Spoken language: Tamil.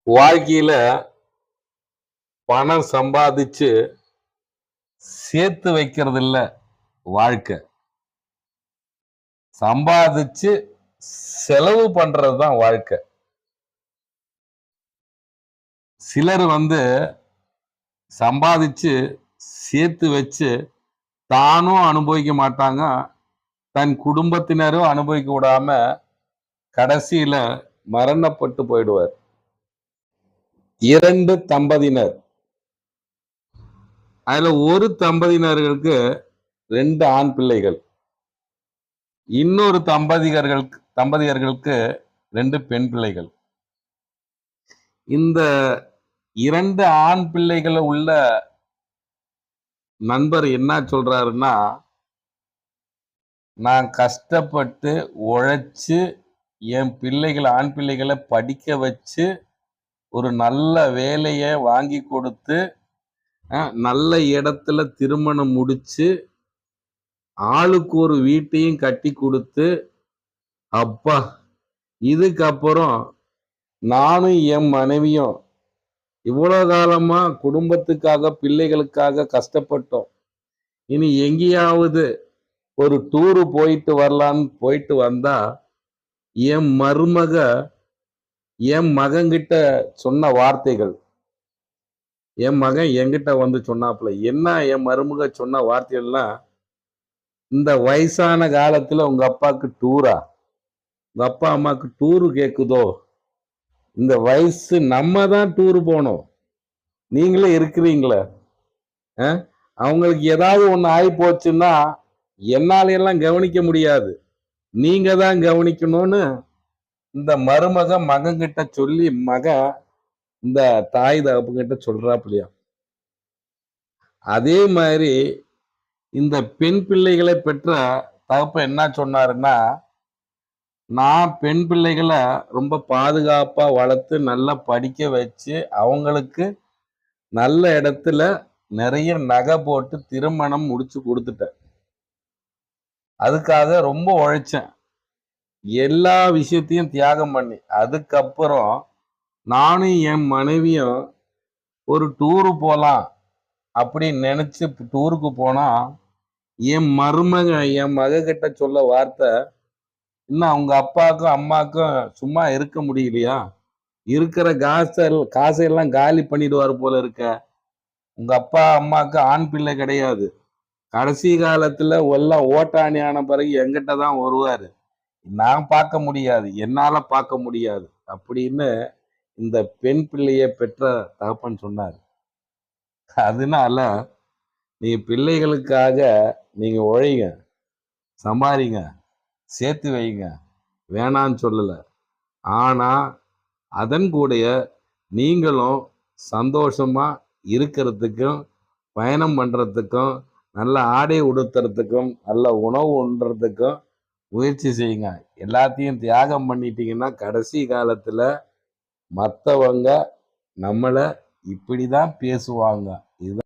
வாழ்க்கையில பணம் சம்பாதிச்சு சேர்த்து வைக்கிறது இல்ல வாழ்க்கை. சம்பாதிச்சு செலவு பண்றதுதான் வாழ்க்கை. சிலர் சம்பாதிச்சு சேர்த்து வச்சு தானும் அனுபவிக்க மாட்டாங்க, தன் குடும்பத்தினரும் அனுபவிக்க விடாம கடைசியில மரணப்பட்டு போயிடுவார். 2 தம்பதியினர், அதுல ஒரு தம்பதியினர்களுக்கு 2 ஆண் பிள்ளைகள், இன்னொரு தம்பதியர்களுக்கு 2 பெண் பிள்ளைகள். இந்த 2 ஆண் பிள்ளைகளை உள்ள நண்பர் என்ன சொல்றாருன்னா, நான் கஷ்டப்பட்டு உழைச்சு என் ஆண் பிள்ளைகளை படிக்க வச்சு ஒரு நல்ல வேலையை வாங்கி கொடுத்து நல்ல இடத்துல திருமணம் முடிச்சு ஆளுக்கு ஒரு வீட்டையும் கட்டி கொடுத்து, அப்பா இதுக்கப்புறம் நானும் என் மனைவியும் இவ்வளவு காலமா குடும்பத்துக்காக பிள்ளைகளுக்காக கஷ்டப்பட்டோம். இனி எங்கேயாவது ஒரு டூரு போயிட்டு வரலான்னு போயிட்டு வந்தா என் மகன்கிட்ட சொன்ன வார்த்தைகள், என் மகன் என்கிட்ட சொன்னாப்புல, என்ன என் மருமக சொன்ன வார்த்தைகள்லாம், இந்த வயசான காலத்துல உங்க அப்பாவுக்கு டூரா, உங்க அப்பா அம்மாவுக்கு டூரு கேக்குதோ, இந்த வயசு நம்ம தான் டூரு போனோம், நீங்களே இருக்கிறீங்களே, அவங்களுக்கு ஏதாவது ஒண்ணு ஆகி போச்சுன்னா என்னால எல்லாம் கவனிக்க முடியாது, நீங்க தான் கவனிக்கணும்னு இந்த மகன் கிட்ட சொல்லி இந்த தாய் தகப்பன்கிட்ட சொல்றாப்புலையா. அதே மாதிரி இந்த பெண் பிள்ளைகளை பெற்ற தகப்பன் என்ன சொன்னாருன்னா, நான் பெண் பிள்ளைகளை ரொம்ப பாதுகாப்பா வளர்த்து நல்லா படிக்க வச்சு அவங்களுக்கு நல்ல இடத்துல நிறைய நகை போட்டு திருமணம் முடிச்சு கொடுத்துட்டேன். அதுக்காக ரொம்ப உழைச்சேன், எல்லா விஷயத்தையும் தியாகம் பண்ணி. அதுக்கப்புறம் நானும் என் மனைவியும் ஒரு டூரு போலாம் அப்படின்னு நினைச்சு டூருக்கு போனா என் மக கிட்ட சொல்ல வார்த்தை, இன்னும் அவங்க அப்பாவுக்கும் அம்மாவுக்கும் சும்மா இருக்க முடியலையா, இருக்கிற காசையெல்லாம் காலி பண்ணிடுவார் போல இருக்க, உங்க அப்பா அம்மாவுக்கு ஆண் பிள்ளை கிடையாது, கடைசி காலத்துல எல்லாம் ஓட்டாணி ஆன பிறகு எங்கிட்ட தான் வருவாரு, நான் பார்க்க முடியாது, என்னால பார்க்க முடியாது அப்படின்னு இந்த பெண் பிள்ளையை பெற்ற தகப்பன் சொன்னார். அதனால நீங்க பிள்ளைகளுக்காக நீங்க உழைங்க, சம்பாதிங்க, சேர்த்து வைங்க, வேணான்னு சொல்லல. ஆனா அதன் கூடய நீங்களும் சந்தோஷமா இருக்கிறதுக்கும் பயணம் பண்றதுக்கும் நல்ல ஆடை உடுத்துறதுக்கும் நல்ல உணவு உண்றதுக்கும் முயற்சி செய்யுங்க. எல்லாத்தையும் தியாகம் பண்ணிட்டீங்கன்னா கடைசி காலத்துல மற்றவங்க நம்மளை இப்படிதான் பேசுவாங்க. இதுதான்